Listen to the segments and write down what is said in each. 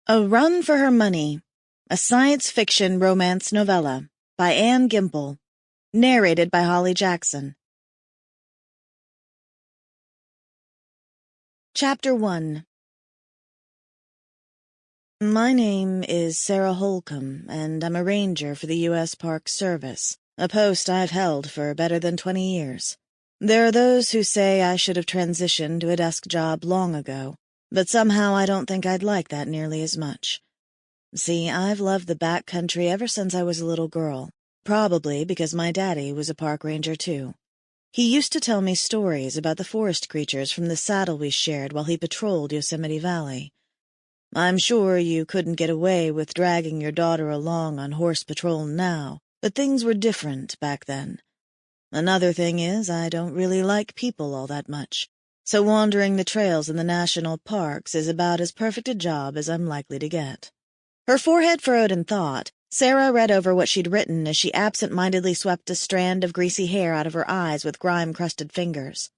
A Run for Her Money, a science fiction romance novella by Gimpel, narrated by Hollie Jackson. Chapter 1. My name is Sara Holcomb, and I'm a ranger for the U.S. Park Service, a post I've held for better than 20 years. There are those who say I should have transitioned to a desk job long ago, but somehow I don't think I'd like that nearly as much. See, I've loved the backcountry ever since I was a little girl, probably because my daddy was a park ranger too. He used to tell me stories about the forest creatures from the saddle we shared while he patrolled Yosemite Valley. I'm sure you couldn't get away with dragging your daughter along on horse patrol now, but things were different back then. Another thing is, I don't really like people all that much, so wandering the trails in the national parks is about as perfect a job as I'm likely to get. Her forehead furrowed in thought, Sara read over what she'd written as she absent-mindedly swept a strand of greasy hair out of her eyes with grime-crusted fingers.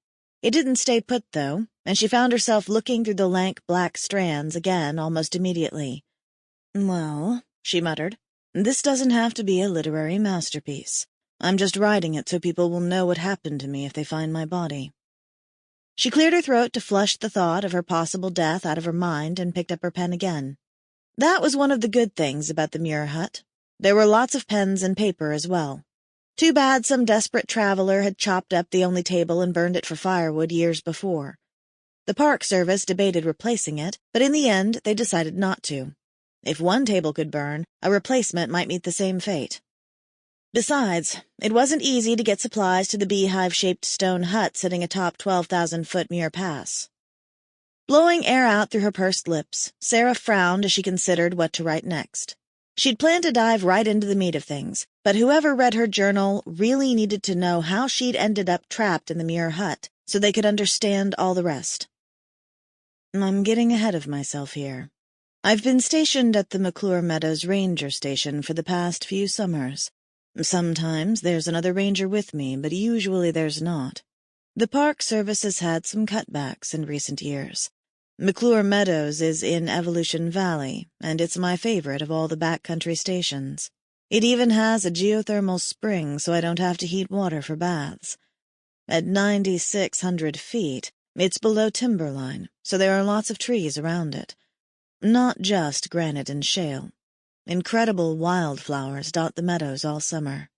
It didn't stay put, though, and she found herself looking through the lank black strands again almost immediately. "Well," she muttered, "this doesn't have to be a literary masterpiece. I'm just writing it so people will know what happened to me if they find my body." She cleared her throat to flush the thought of her possible death out of her mind and picked up her pen again. That was one of the good things about the Muir hut. There were lots of pens and paper as well. Too bad some desperate traveler had chopped up the only table and burned it for firewood years before. The Park Service debated replacing it, but in the end they decided not to. If one table could burn, a replacement might meet the same fate. Besides, it wasn't easy to get supplies to the beehive-shaped stone hut sitting atop 12,000-foot Muir Pass. Blowing air out through her pursed lips, Sara frowned as she considered what to write next. She'd planned to dive right into the meat of things, but whoever read her journal really needed to know how she'd ended up trapped in the Muir hut so they could understand all the rest. I'm getting ahead of myself here. I've been stationed at the McClure Meadows Ranger Station for the past few summers. Sometimes there's another ranger with me, but usually there's not. The Park Service has had some cutbacks in recent years. McClure Meadows is in Evolution Valley, and it's my favorite of all the backcountry stations. It even has a geothermal spring so I don't have to heat water for baths. At 9,600 feet, it's below timberline, so there are lots of trees around it. Not just granite and shale. Incredible wildflowers dot the meadows all summer.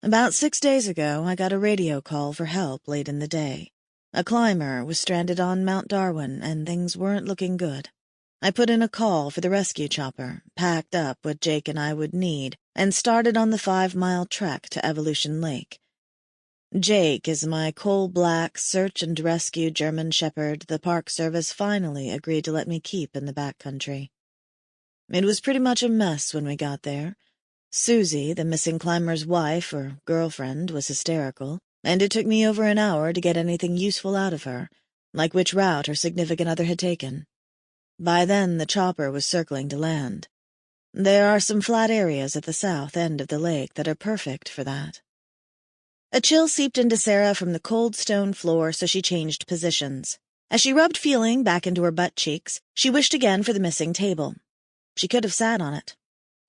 About 6 days ago, I got a radio call for help late in the day. A climber was stranded on Mount Darwin, and things weren't looking good. I put in a call for the rescue chopper, packed up what Jake and I would need, and started on the 5-mile trek to Evolution Lake. Jake is my coal-black search and rescue German shepherd the Park Service finally agreed to let me keep in the backcountry. It was pretty much a mess when we got there. Susie, the missing climber's wife or girlfriend, was hysterical, and it took me over an hour to get anything useful out of her, like which route her significant other had taken. By then the chopper was circling to land. There are some flat areas at the south end of the lake that are perfect for that. A chill seeped into Sara from the cold stone floor, so she changed positions. As she rubbed feeling back into her butt cheeks, she wished again for the missing table. She could have sat on it.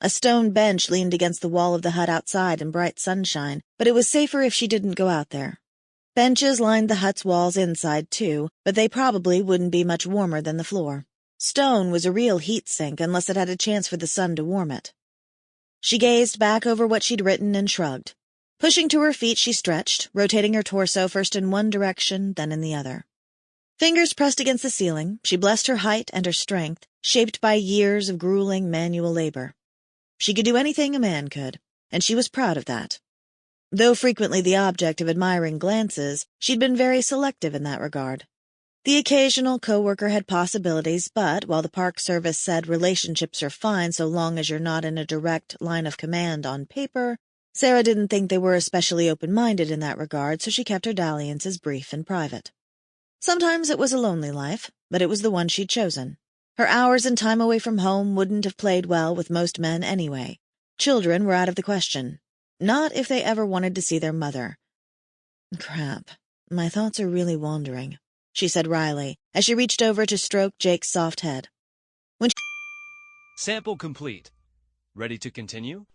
A stone bench leaned against the wall of the hut outside in bright sunshine, but it was safer if she didn't go out there. Benches lined the hut's walls inside, too, but they probably wouldn't be much warmer than the floor. Stone was a real heat sink unless it had a chance for the sun to warm it. She gazed back over what she'd written and shrugged. Pushing to her feet, she stretched, rotating her torso first in one direction, then in the other. Fingers pressed against the ceiling, she blessed her height and her strength, shaped by years of grueling manual labor. She could do anything a man could, and she was proud of that. Though frequently the object of admiring glances, she'd been very selective in that regard. The occasional coworker had possibilities, but while the Park Service said relationships are fine so long as you're not in a direct line of command on paper, Sara didn't think they were especially open-minded in that regard, so she kept her dalliances brief and private. Sometimes it was a lonely life, but it was the one she'd chosen. Her hours and time away from home wouldn't have played well with most men anyway. Children were out of the question. Not if they ever wanted to see their mother. Crap, my thoughts are really wandering, she said wryly, as she reached over to stroke Jake's soft head. Sample complete. Ready to continue?